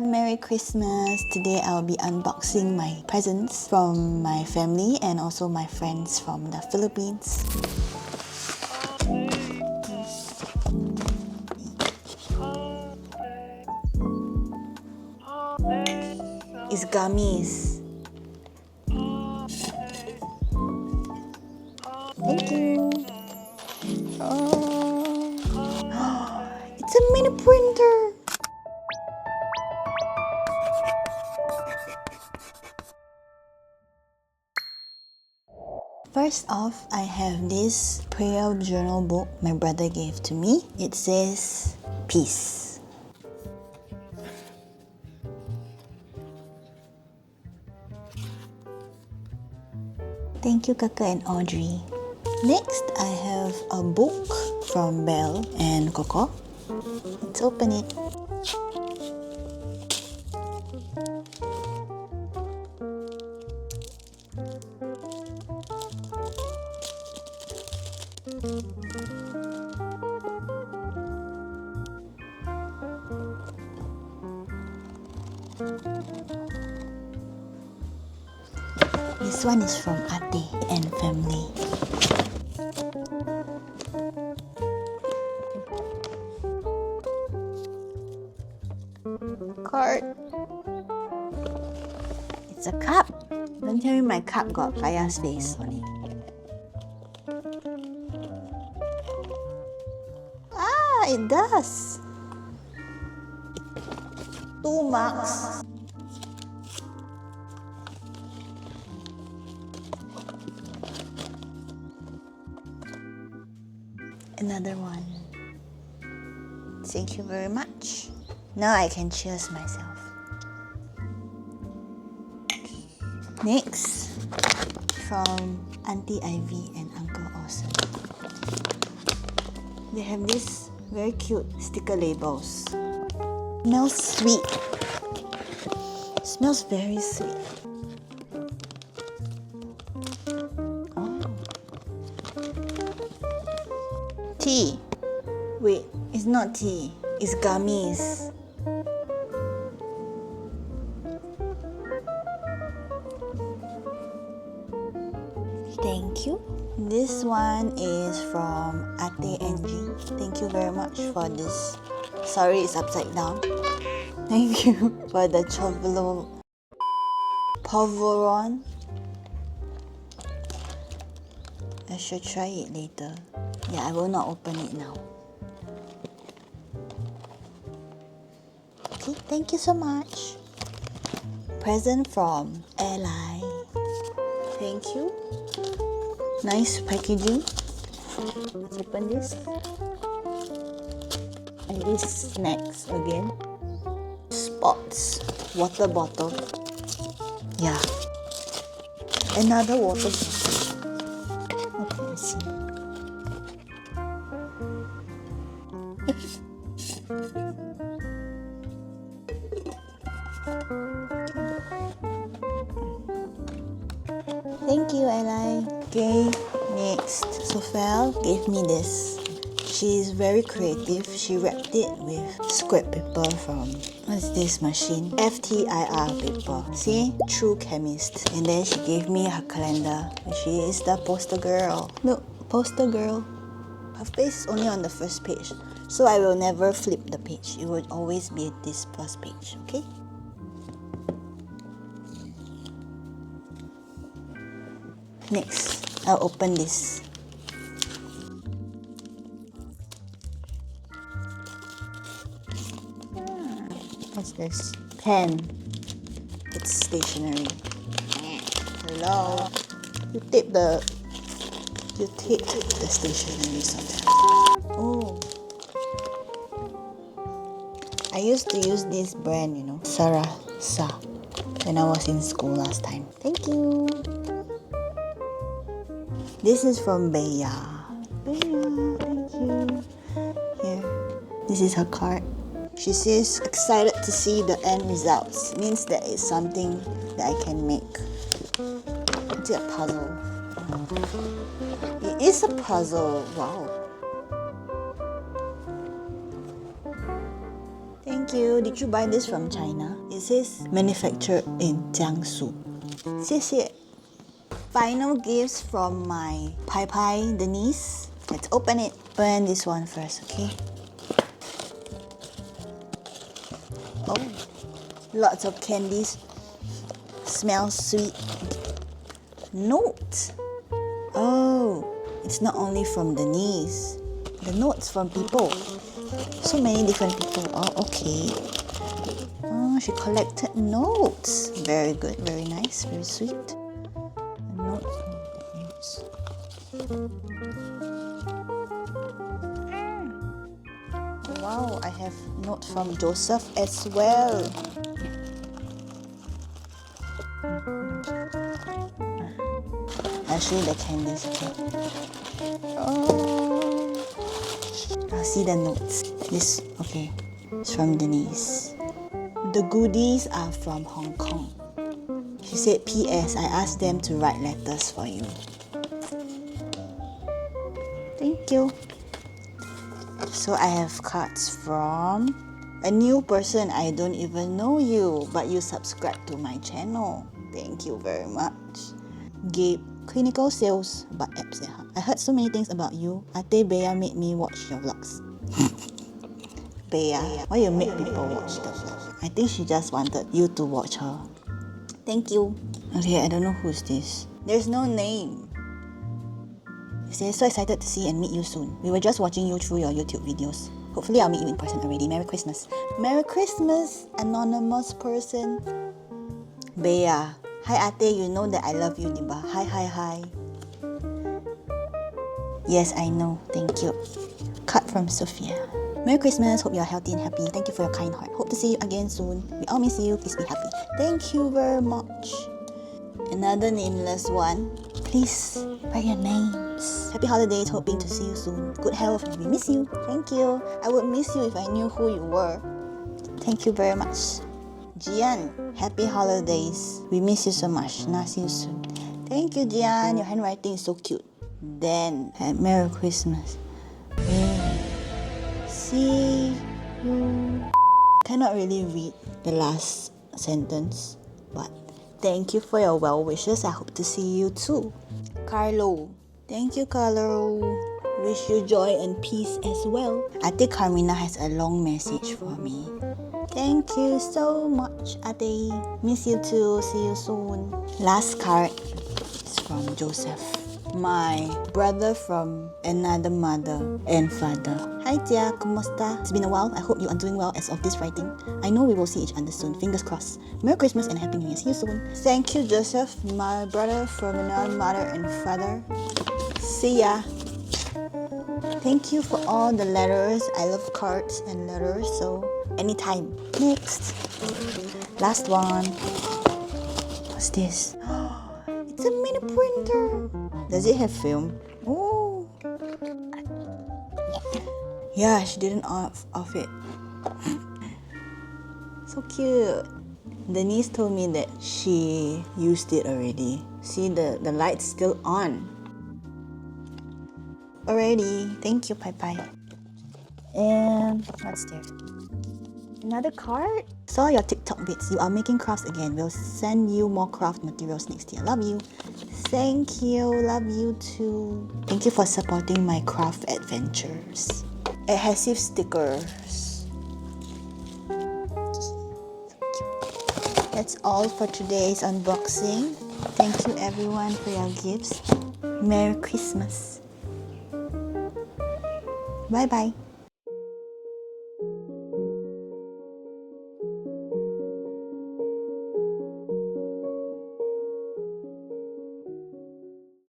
everyone, Merry Christmas! Today I'll be unboxing my presents from my family and also my friends from the Philippines. It's gummies. Thank you. Oh, it's a mini printer. First off, I have this prayer journal book my brother gave to me. It says, peace. Thank you, Kaka and Audrey. Next, I have a book from Belle and Coco. Let's open it. This one is from Ate and family. Card. It's a cup. Don't tell me my cup got Kaya's face on it. Ah, it does. 2 marks. Another one. Thank you very much. Now I can cheers myself. Next, from Auntie Ivy and Uncle Awesome. They have these very cute sticker labels. Smells sweet. Smells very sweet. Tea. Wait, it's not tea. It's gummies. Thank you. This one is from Ate Angie. Thank you very much for this. Sorry, it's upside down. Thank you for the Povoron. I should try it later. Yeah, I will not open it now. Okay, thank you so much. Present from Eli. Thank you. Nice packaging. Let's open this. And this snacks again. Spots. Water bottle. Yeah. Another water bottle. Okay, let's see. Thank you, Eli. Okay, next, Sophel gave me this. She's very creative. She wrapped it with scrap paper from, what's this machine? FTIR paper. See? True chemist. And then she gave me her calendar. She is the poster girl. Look, poster girl. Her face is only on the first page. So I will never flip the page. It will always be this first page, okay? Next, I'll open this. What's this? Pen. It's stationery. Hello. You tape the stationery somewhere. Oh. I used to use this brand, you know, Sarasa, when I was in school last time. Thank you. This is from Bea. Bea, thank you. Here, this is her card. She says, excited to see the end results. Means that it's something that I can make. It's a puzzle. It is a puzzle. Wow. Thank you. Did you buy this from China? It says manufactured in Jiangsu. 谢谢. Final gifts from my Pai Pai Denise. Let's open it. Open this one first, okay? Oh, lots of candies. Smells sweet. Note. Oh, it's not only from Denise. The notes from people. So many different people. Oh, okay. Oh, she collected notes. Very good, very nice, very sweet. Notes. Wow, I have note from Joseph as well. I'll show you the candies. Oh, I'll see the notes. This, okay, it's from Denise. The goodies are from Hong Kong. She said, P.S. I asked them to write letters for you. Thank you. So I have cards from a new person. I don't even know you, but you subscribe to my channel. Thank you very much. Gabe, clinical sales, but apps. I heard so many things about you. Ate Bea made me watch your vlogs. Bea, why you make people watch the vlog? I think she just wanted you to watch her. Thank you. Okay, I don't know who's this. There's no name. It says, so excited to see and meet you soon. We were just watching you through your YouTube videos. Hopefully I'll meet you in person already. Merry Christmas. Merry Christmas, anonymous person. Bea. Hi Ate, you know that I love you, diba? Hi, hi, hi. Yes, I know. Thank you. Cut from Sophia. Merry Christmas. Hope you're healthy and happy. Thank you for your kind heart. Hope to see you again soon. We all miss you. Please be happy. Thank you very much. Another nameless one. Please write your names. Happy holidays. Hoping to see you soon. Good health. We miss you. Thank you. I would miss you if I knew who you were. Thank you very much. Jian, happy holidays. We miss you so much. Now see you soon. Thank you, Jian. Your handwriting is so cute. Then, Merry Christmas. See you. Cannot really read the last sentence, but thank you for your well wishes. I hope to see you too. Carlo. Thank you, Carlo. Wish you joy and peace as well. Ate Carmina has a long message for me. Thank you so much, Ate. Miss you too. See you soon. Last card is from Joseph. My brother from another mother and father. Hi Tia, kumusta? It's been a while. I hope you are doing well as of this writing. I know we will see each other soon. Fingers crossed. Merry Christmas and Happy New Year. See you soon. Thank you, Joseph, my brother from another mother and father. See ya. Thank you for all the letters. I love cards and letters, so anytime. Next. Last one. What's this? It's a mini printer. Does it have film? Oh. Yeah, she didn't off it. So cute. Denise told me that she used it already. See, the light's still on. Already. Thank you, Pai Pai. And what's there? Another card? Saw your TikTok bits. You are making crafts again. We'll send you more craft materials next year. Love you. Thank you. Love you too. Thank you for supporting my craft adventures. Adhesive stickers. That's all for today's unboxing. Thank you everyone for your gifts. Merry Christmas. Bye bye.